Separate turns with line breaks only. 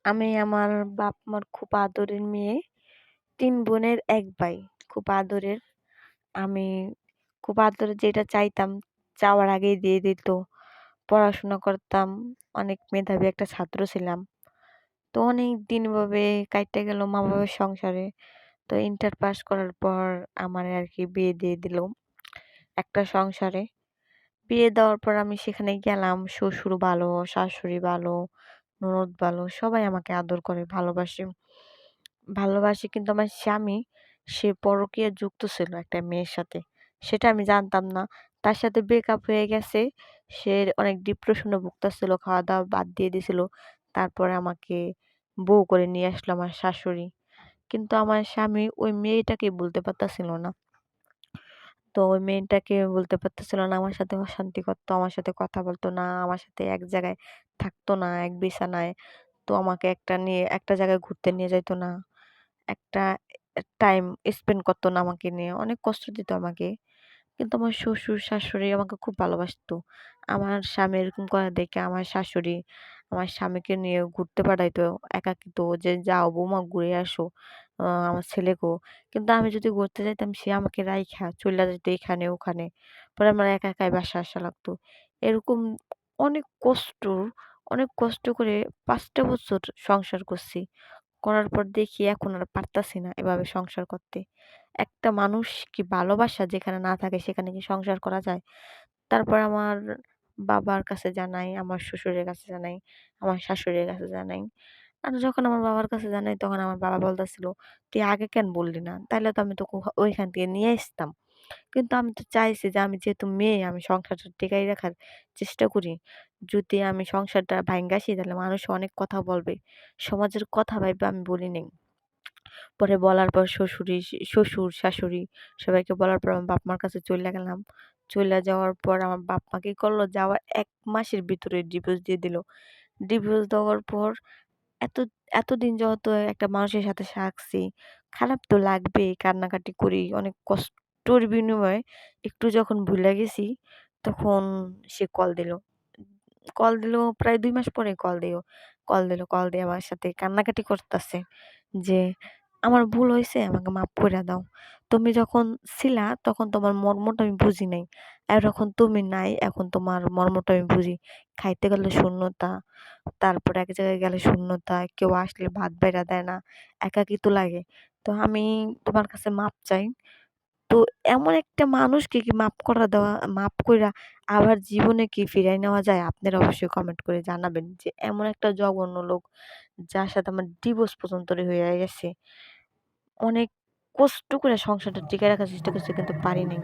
আমি আমার বাপ-মার খুব আদরের মেয়ে। ৩ বোনের ১ ভাই। খুব আদরের। আমি খুব আদরের যেটা চাইতাম, চাওয়ার আগেই দিয়ে দিত। পড়াশোনা করতাম। অনেক মেধাবী একটা ছাত্র ছিলাম। তো অনেকদিন এভাবে কাইটা গেল মা-বাবার সংসারে। তো ইন্টার পাস করার পর আমারে আরকি বিয়ে দিয়ে দিল একটা সংসারে। বিয়ে দেওয়ার পর আমি সেখানে গেলাম। শ্বশুর ভালো, শাশুড়ি ভালো, ননদ ভালো। সবাই আমাকে আদর করে, ভালোবাসে। ভালোবাসে কিন্তু আমার স্বামী সে পরকীয়ায় যুক্ত ছিল একটা মেয়ের সাথে। সেটা আমি জানতাম না। তার সাথে ব্রেকআপ হয়ে গেছে। সে অনেক ডিপ্রেশনে ভুগতেছিল, খাওয়া-দাওয়া বাদ দিয়ে দিছিল। তারপরে আমাকে বউ করে নিয়ে আসলো আমার শাশুড়ি। কিন্তু আমার স্বামী ওই মেয়েটাকে বলতে পারতাছিল না। তো ওই মেয়েটাকে বলতে পারতেছিল না, আমার সাথে অশান্তি করতো, আমার সাথে কথা বলতো না, আমার সাথে এক জায়গায় থাকতো না, এক বিছানায়। তো আমাকে একটা জায়গায় ঘুরতে নিয়ে যাইতো না। একটা টাইম স্পেন্ড করতো না আমাকে নিয়ে। অনেক কষ্ট দিত আমাকে। কিন্তু আমার শ্বশুর-শাশুড়ি আমাকে খুব ভালোবাসতো। আমার স্বামী এরকম করা দেখে আমার শাশুড়ি আমার স্বামীকে নিয়ে ঘুরতে পাঠাইতো একাকিত্ব যে, "যাও বৌমা ঘুরে আসো আমার ছেলেকেও।" কিন্তু আমি যদি ঘুরতে যাইতাম সে আমাকে রাইখা চইলা যাইত এখানে ওখানে। পরে আমার একা একাই বাসায় আসা লাগতো। এরকম অনেক কষ্ট, অনেক কষ্ট করে ৫ টা বছর সংসার করছি। করার পর দেখি এখন আর পারতাছি না এভাবে সংসার করতে। একটা মানুষ কি ভালোবাসা যেখানে না থাকে সেখানে কি সংসার করা যায়? তারপর আমার বাবার কাছে জানাই, আমার শ্বশুরের কাছে জানাই, আমার শাশুড়ির কাছে জানাই। আর যখন আমার বাবার কাছে জানাই তখন আমার বাবা বলতেছিল, "তুই আগে কেন বললি না? তাইলে তো আমি তোকে ওইখান থেকে নিয়ে আসতাম।" কিন্তু আমি তো চাইছি যে আমি যেহেতু মেয়ে আমি সংসারটা টিকাই রাখার চেষ্টা করি। যদি আমি সংসারটা ভাইঙ্গা আসি তাহলে মানুষ অনেক কথা বলবে। সমাজের কথা ভাইবা আমি বলি নাই। পরে বলার পর শ্বশুর, শাশুড়ি সবাইকে বলার পর আমার বাপ-মার কাছে চইলা গেলাম। চইলা যাওয়ার পর আমার বাপ-মা কি করলো? যাওয়ার ১ মাসের ভিতরে ডিভোর্স দিয়ে দিল। ডিভোর্স দেওয়ার পর এত এতদিন যেহেতু একটা মানুষের সাথে থাকছি, খারাপ তো লাগবেই। কান্নাকাটি করি। অনেক কষ্টর বিনিময়ে একটু যখন ভুইলা গেছি, তখন সে কল দিল। কল দিল প্রায় ২ মাস পরে কল দিয়ে আমার সাথে কান্নাকাটি করতাছে যে, "আমার ভুল হইছে, আমাকে মাফ কইরা দাও। তুমি যখন ছিলা তখন তোমার মর্মটা আমি বুঝি নাই। আর এখন তুমি নাই, এখন তোমার মর্মটা আমি বুঝি। খাইতে গেলে শূন্যতা, তারপরে এক জায়গায় গেলে শূন্যতা, কেউ আসলে ভাত বাইড়া দেয় না, একাকিত্ব লাগে। তো আমি তোমার কাছে মাপ চাই।" তো এমন একটা মানুষকে কি মাফ কইরা আবার জীবনে কি ফিরাই নেওয়া যায়? আপনারা অবশ্যই কমেন্ট করে জানাবেন যে এমন একটা জঘন্য লোক যার সাথে আমার ডিভোর্স পর্যন্ত হইয়া গেছে। অনেক কষ্ট করে সংসারটা টিকায় রাখার চেষ্টা করছি কিন্তু পারি নাই।